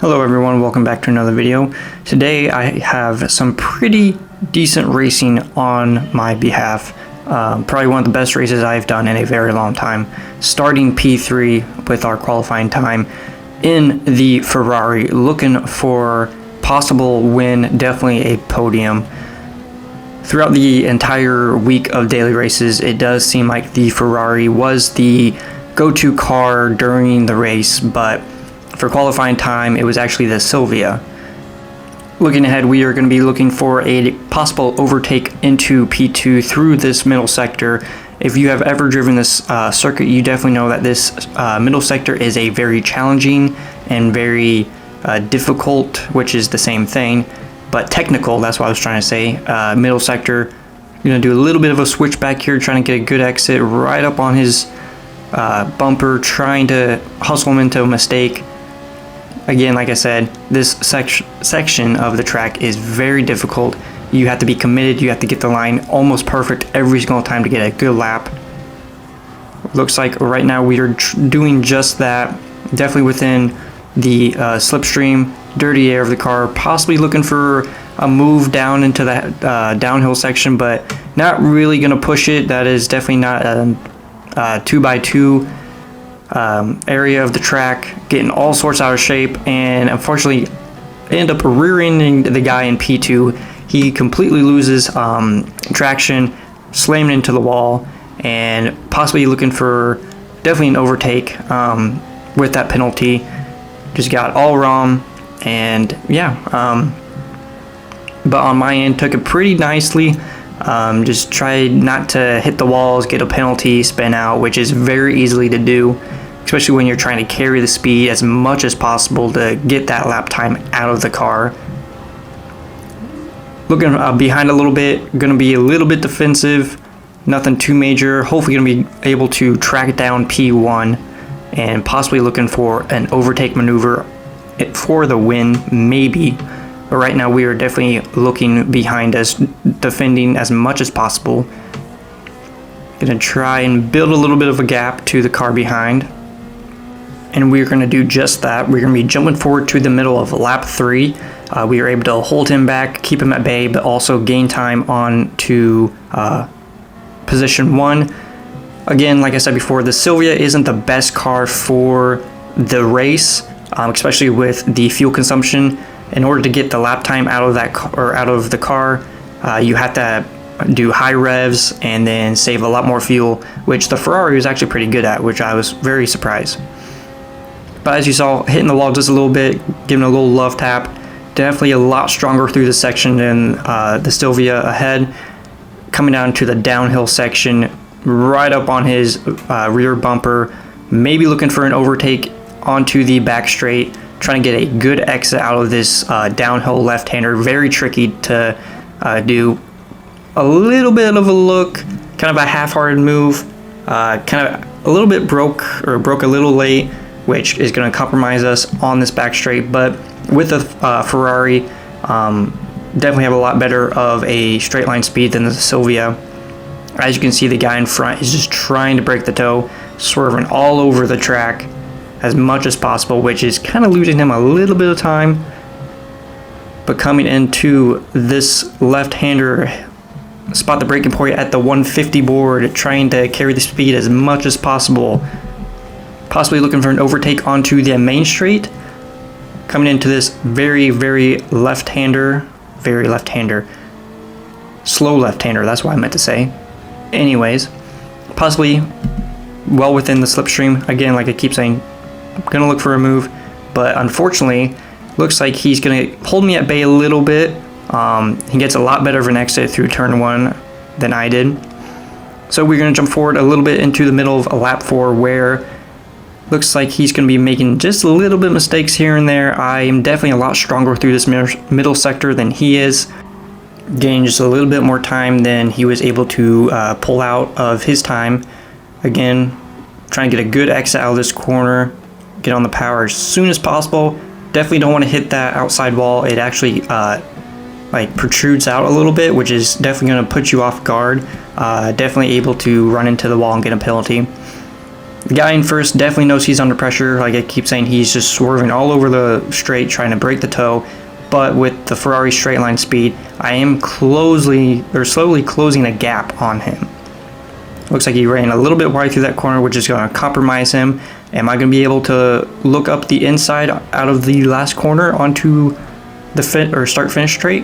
Hello everyone, welcome back to another video. Today I have some pretty decent racing on my behalf. Probably one of the best races I've done in a very long time. Starting P3 with our qualifying time in the Ferrari, looking for possible win, definitely a podium. Throughout the entire week of daily races, it does seem like the Ferrari was the go-to car during the race, but for qualifying time, it was actually the Silvia. Looking ahead, we are going to be looking for a possible overtake into P2 through this middle sector. If you have ever driven this circuit, you definitely know that this middle sector is a very challenging and very difficult, which is the same thing, but technical, that's what I was trying to say. Middle sector, I'm going to do a little bit of a switch back here, trying to get a good exit right up on his bumper, trying to hustle him into a mistake. Again, like I said, this section of the track is very difficult. You have to be committed, you have to get the line almost perfect every single time to get a good lap. Looks like right now we are doing just that, definitely within the slipstream, dirty air of the car, possibly looking for a move down into that downhill section, but not really going to push it. That is definitely not a 2x2 area of the track, getting all sorts out of shape, and unfortunately end up rear-ending the guy in P2. He completely loses traction, slamming into the wall, and possibly looking for definitely an overtake with that penalty. Just got all wrong, and yeah, but on my end took it pretty nicely. Just tried not to hit the walls, get a penalty, spin out, which is very easily to do, especially when you're trying to carry the speed as much as possible to get that lap time out of the car. Looking behind a little bit, going to be a little bit defensive, nothing too major. Hopefully going to be able to track down P1 and possibly looking for an overtake maneuver for the win, maybe. But right now we are definitely looking behind us, defending as much as possible. Gonna try and build a little bit of a gap to the car behind. And we're gonna do just that. We're gonna be jumping forward to the middle of lap 3. We were able to hold him back, keep him at bay, but also gain time on to position 1. Again, like I said before, the Silvia isn't the best car for the race, especially with the fuel consumption. In order to get the lap time out of that car, out of the car, you have to do high revs and then save a lot more fuel, which the Ferrari was actually pretty good at, which I was very surprised. But as you saw, hitting the wall just a little bit, giving a little love tap, definitely a lot stronger through the section than the Silvia ahead. Coming down to the downhill section, right up on his rear bumper, maybe looking for an overtake onto the back straight, trying to get a good exit out of this downhill left-hander. Very tricky to do. A little bit of a look, kind of a half-hearted move, kind of a little bit broke a little late, which is going to compromise us on this back straight. But with the Ferrari, definitely have a lot better of a straight line speed than the Silvia. As you can see, the guy in front is just trying to break the toe, swerving all over the track as much as possible, which is kind of losing him a little bit of time. But coming into this left-hander, spot the braking point at the 150 board, trying to carry the speed as much as possible. Possibly looking for an overtake onto the main straight. Coming into this very left-hander, slow left-hander, that's what I meant to say. Anyways, possibly well within the slipstream. Again, like I keep saying, I'm gonna look for a move, but unfortunately, looks like he's gonna hold me at bay a little bit. He gets a lot better of an exit through turn 1 than I did. So we're gonna jump forward a little bit into the middle of a lap 4, where looks like he's gonna be making just a little bit of mistakes here and there. I am definitely a lot stronger through this middle sector than he is. Gaining just a little bit more time than he was able to pull out of his time. Again, trying to get a good exit out of this corner, get on the power as soon as possible. Definitely don't want to hit that outside wall. It actually like protrudes out a little bit, which is definitely going to put you off guard. Definitely able to run into the wall and get a penalty. The guy in first definitely knows he's under pressure. Like I keep saying, he's just swerving all over the straight, trying to break the toe. But with the Ferrari straight line speed, I am slowly closing a gap on him. Looks like he ran a little bit wide through that corner, which is going to compromise him. Am I going to be able to look up the inside out of the last corner onto the start-finish straight?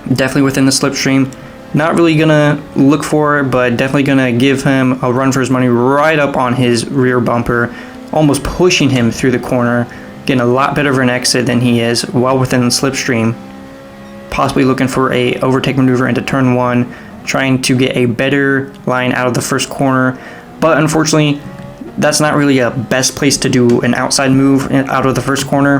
Definitely within the slipstream. Not really going to look for it, but definitely going to give him a run for his money right up on his rear bumper, almost pushing him through the corner, getting a lot better of an exit than he is, well within the slipstream. Possibly looking for a overtake maneuver into turn 1, trying to get a better line out of the first corner, but unfortunately that's not really a best place to do an outside move out of the first corner.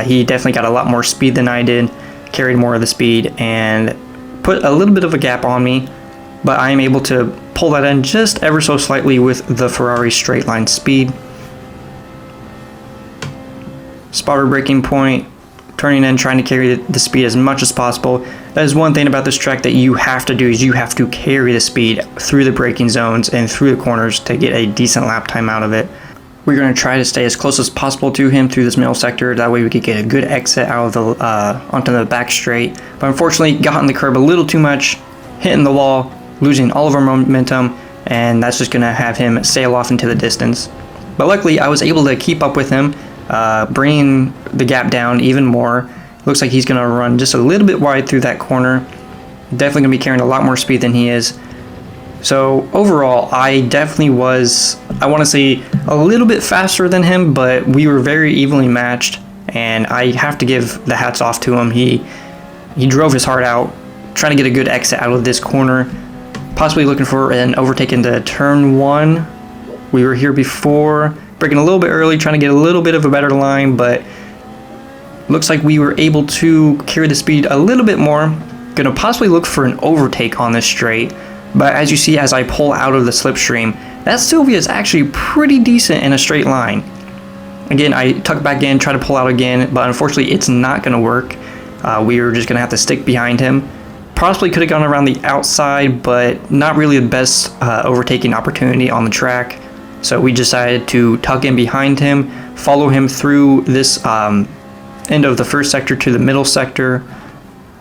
He definitely got a lot more speed than I did, carried more of the speed, and put a little bit of a gap on me, but I am able to pull that in just ever so slightly with the Ferrari straight line speed. Spotter braking point, turning in, trying to carry the speed as much as possible. That is one thing about this track that you have to do, is you have to carry the speed through the braking zones and through the corners to get a decent lap time out of it. We're going to try to stay as close as possible to him through this middle sector. That way we could get a good exit out of the onto the back straight. But unfortunately, got on the curb a little too much, hitting the wall, losing all of our momentum, and that's just going to have him sail off into the distance. But luckily, I was able to keep up with him, bringing the gap down even more. Looks like he's going to run just a little bit wide through that corner. Definitely going to be carrying a lot more speed than he is. So overall, I definitely was, I want to say, a little bit faster than him, but we were very evenly matched, and I have to give the hats off to him. He drove his heart out, trying to get a good exit out of this corner, possibly looking for an overtake into turn 1. We were here before, braking a little bit early, trying to get a little bit of a better line, but looks like we were able to carry the speed a little bit more. Going to possibly look for an overtake on this straight. But as you see, as I pull out of the slipstream, that Sylvia is actually pretty decent in a straight line. Again, I tuck back in, try to pull out again, but unfortunately it's not going to work. We were just going to have to stick behind him. Possibly could have gone around the outside, but not really the best overtaking opportunity on the track. So we decided to tuck in behind him, follow him through this end of the first sector to the middle sector.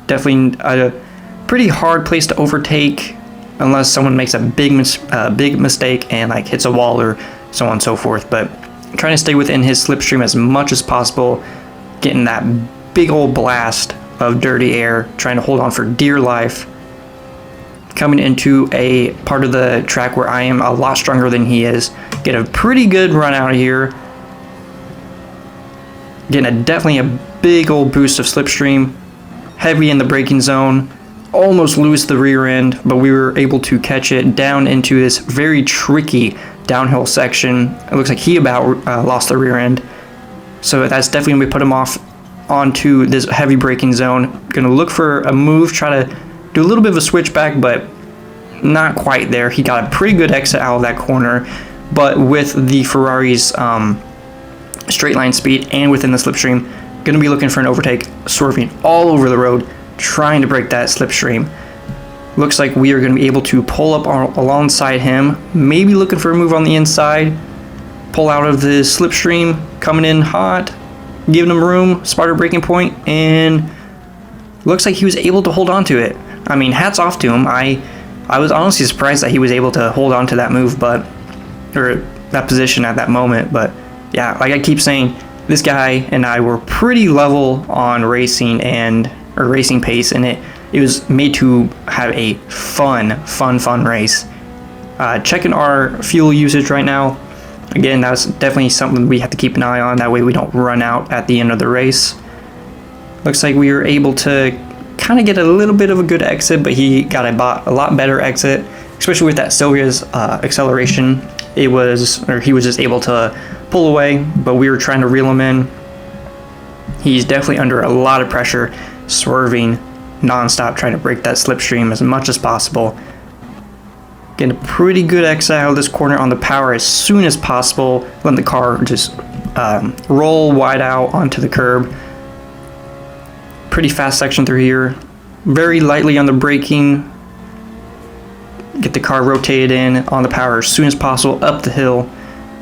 Definitely a pretty hard place to overtake, unless someone makes a big mistake and like hits a wall or so on and so forth. But trying to stay within his slipstream as much as possible, getting that big old blast of dirty air, trying to hold on for dear life. Coming into a part of the track where I am a lot stronger than he is. Get a pretty good run out of here. Getting definitely a big old boost of slipstream. Heavy in the braking zone. Almost lose the rear end, but we were able to catch it down into this very tricky downhill section. It looks like he about lost the rear end, so that's definitely going to put him off onto this heavy braking zone. Going to look for a move, try to do a little bit of a switchback, but not quite there. He got a pretty good exit out of that corner, but with the Ferrari's straight line speed and within the slipstream, going to be looking for an overtake, swerving all over the road, trying to break that slipstream. Looks like we are going to be able to pull up alongside him, maybe looking for a move on the inside, pull out of the slipstream, coming in hot, giving him room, spotter braking point, and looks like he was able to hold on to it. I mean, hats off to him. I was honestly surprised that he was able to hold on to that move, or that position at that moment. But yeah, like I keep saying, this guy and I were pretty level on racing pace, and it was made to have a fun race. Checking our fuel usage right now. Again, that's definitely something we have to keep an eye on. That way we don't run out at the end of the race. Looks like we were able to kind of get a little bit of a good exit, but he got a lot better exit, especially with that Sylvia's acceleration. He was just able to pull away, but we were trying to reel him in. He's definitely under a lot of pressure, swerving non-stop, trying to break that slipstream as much as possible. Getting a pretty good exit out of this corner on the power as soon as possible, letting the car just roll wide out onto the curb. Pretty fast section through here. Very lightly on the braking. get the car rotated in on the power as soon as possible up the hill.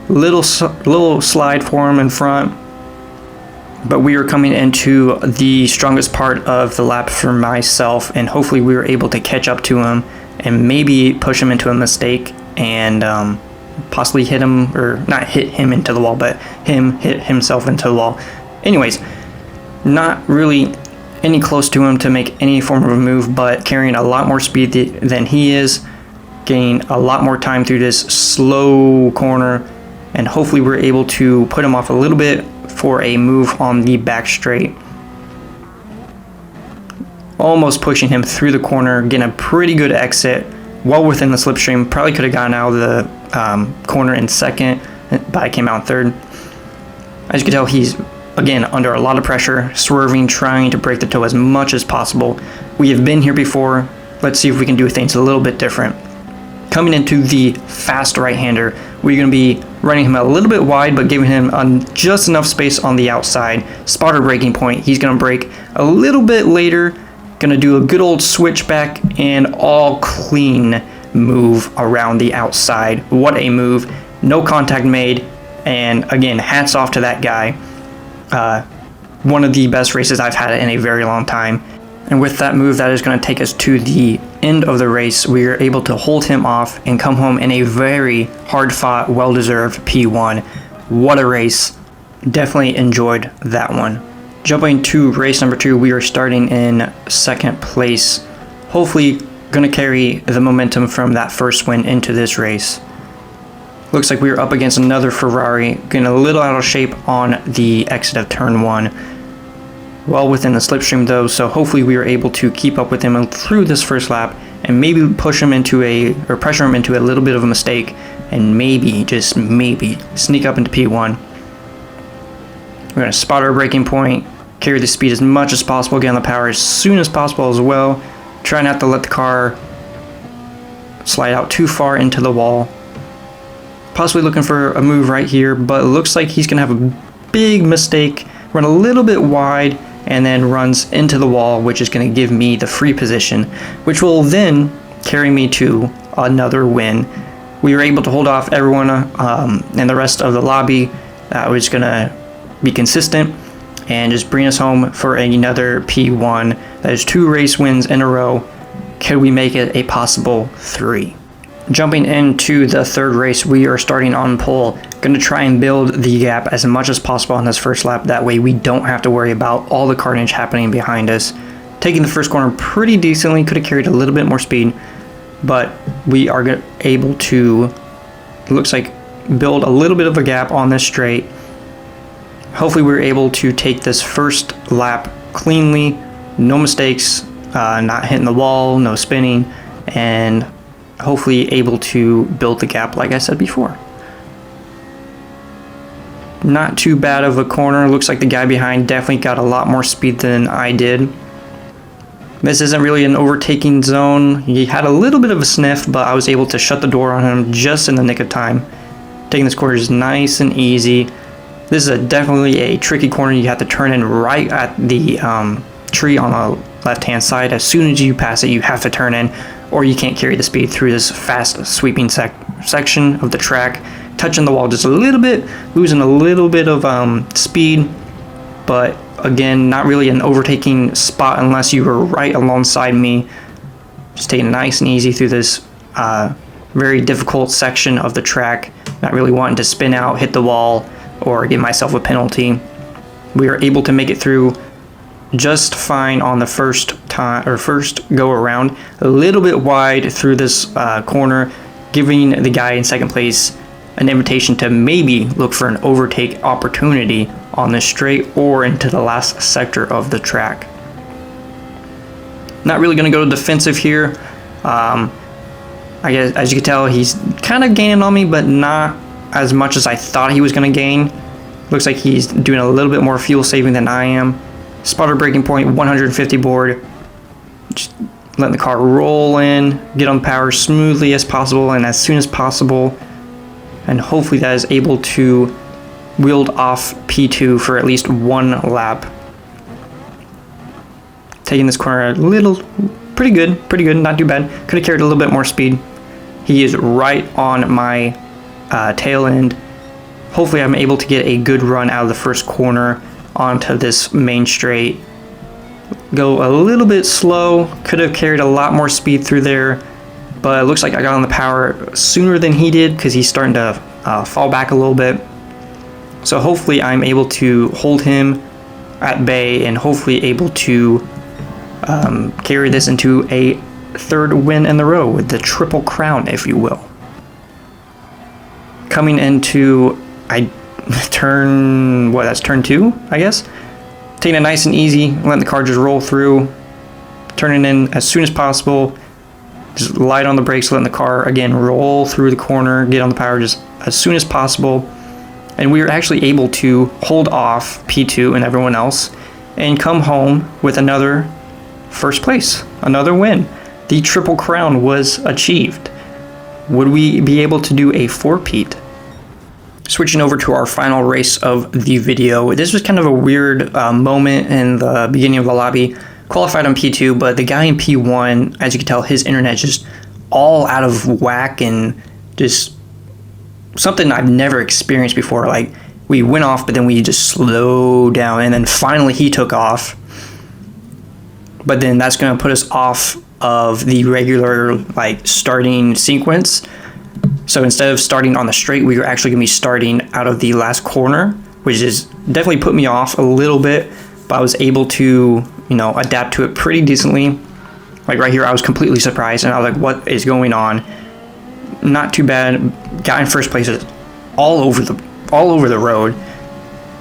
Little slide for him in front, but we are coming into the strongest part of the lap for myself, and hopefully we were able to catch up to him and maybe push him into a mistake and possibly hit him, or not hit him into the wall, but him hit himself into the wall. Anyways, not really any close to him to make any form of a move, but carrying a lot more speed than he is, getting a lot more time through this slow corner, and hopefully we're able to put him off a little bit for a move on the back straight. Almost pushing him through the corner, getting a pretty good exit, well within the slipstream. Probably could have gotten out of the corner in second, but I came out in third. As you can tell, he's again under a lot of pressure, swerving, trying to break the toe as much as possible. We have been here before. Let's see if we can do things a little bit different. Coming into the fast right-hander, we're going to be running him a little bit wide, but giving him just enough space on the outside. Spotter braking point, he's going to brake a little bit later. Going to do a good old switchback and all clean move around the outside. What a move. No contact made. And again, hats off to that guy. One of the best races I've had in a very long time. And with that move, that is going to take us to the end of the race. We are able to hold him off and come home in a very hard-fought, well-deserved P1. What a race. Definitely enjoyed that one. Jumping to race number 2, we are starting in second place. Hopefully going to carry the momentum from that first win into this race. Looks like we are up against another Ferrari, getting a little out of shape on the exit of turn 1. Well within the slipstream though, so hopefully we are able to keep up with him through this first lap and maybe pressure him into a little bit of a mistake, and maybe, just maybe, sneak up into P1. We're going to spot our braking point, carry the speed as much as possible, get on the power as soon as possible as well. Try not to let the car slide out too far into the wall. Possibly looking for a move right here, but it looks like he's going to have a big mistake, run a little bit wide, and then runs into the wall, which is going to give me the free position, which will then carry me to another win. We were able to hold off everyone and the rest of the lobby. That was going to be consistent and just bring us home for another P1. That is 2 race wins in a row. Could we make it a possible 3? Jumping into the third race, we are starting on pole. Going to try and build the gap as much as possible on this first lap. That way we don't have to worry about all the carnage happening behind us. Taking the first corner pretty decently. Could have carried a little bit more speed, but we are able to, it looks like, build a little bit of a gap on this straight. Hopefully we're able to take this first lap cleanly. No mistakes, not hitting the wall, no spinning, and hopefully able to build the gap like I said before. Not too bad of a corner. Looks like the guy behind definitely got a lot more speed than I did. This isn't really an overtaking zone. He had a little bit of a sniff, but I was able to shut the door on him just in the nick of time. Taking this corner is nice and easy. This is definitely a tricky corner. You have to turn in right at the tree on the left-hand side. As soon as you pass it, you have to turn in, or you can't carry the speed through this fast sweeping section of the track. Touching the wall just a little bit, losing a little bit of speed, but again, not really an overtaking spot unless you were right alongside me. Just taking it nice and easy through this very difficult section of the track. Not really wanting to spin out, hit the wall, or give myself a penalty. We are able to make it through just fine on the first go around. A little bit wide through this corner, giving the guy in second place an invitation to maybe look for an overtake opportunity on this straight or into the last sector of the track. Not really going to go defensive here. I guess, as you can tell, he's kind of gaining on me, but not as much as I thought he was going to gain. Looks like he's doing a little bit more fuel saving than I am. Spotter braking point, 150 board. Just letting the car roll in, get on power smoothly as possible and as soon as possible. And hopefully that is able to wield off P2 for at least one lap. Taking this corner a little, pretty good, not too bad. Could have carried a little bit more speed. He is right on my tail end. Hopefully I'm able to get a good run out of the first corner onto this main straight. Go a little bit slow, could have carried a lot more speed through there, but it looks like I got on the power sooner than he did because he's starting to fall back a little bit. So hopefully I'm able to hold him at bay and hopefully able to carry this into a third win in the row with the triple crown, if you will. Coming into turn 2, I guess. Taking it nice and easy, letting the car just roll through, turning in as soon as possible, just light on the brakes, letting the car again roll through the corner, get on the power just as soon as possible. And we were actually able to hold off P2 and everyone else and come home with another first place, another win. The triple crown was achieved. Would we be able to do a four-peat? Switching over to our final race of the video. This was kind of a weird moment in the beginning of the lobby. Qualified on P2, but the guy in P1, as you can tell, his internet just all out of whack and just something I've never experienced before. Like, we went off, but then we just slowed down, and then finally he took off. But then that's going to put us off of the regular like starting sequence. So instead of starting on the straight, we were actually going to be starting out of the last corner, which is definitely put me off a little bit, but I was able to, adapt to it pretty decently. Like right here, I was completely surprised, and I was like, what is going on? Not too bad. Guy in first place is all over the road.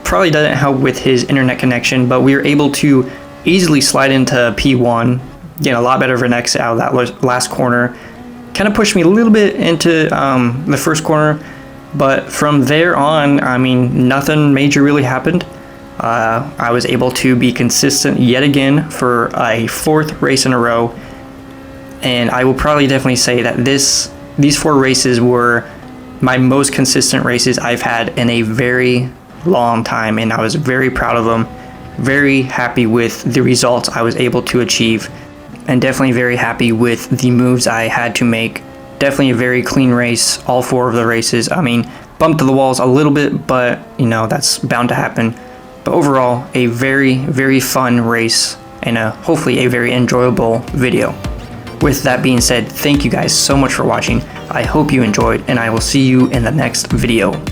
Probably doesn't help with his internet connection, but we were able to easily slide into P1, getting a lot better of an exit out of that last corner. Kind of pushed me a little bit into the first corner, but from there on, I mean, nothing major really happened. I was able to be consistent yet again for a fourth race in a row, and I will probably definitely say that these 4 races were my most consistent races I've had in a very long time, and I was very proud of them, very happy with the results I was able to achieve, and definitely very happy with the moves I had to make. Definitely a very clean race, all 4 of the races. I mean, bumped to the walls a little bit, but that's bound to happen. But overall, a very, very fun race and hopefully a very enjoyable video. With that being said, thank you guys so much for watching. I hope you enjoyed, and I will see you in the next video.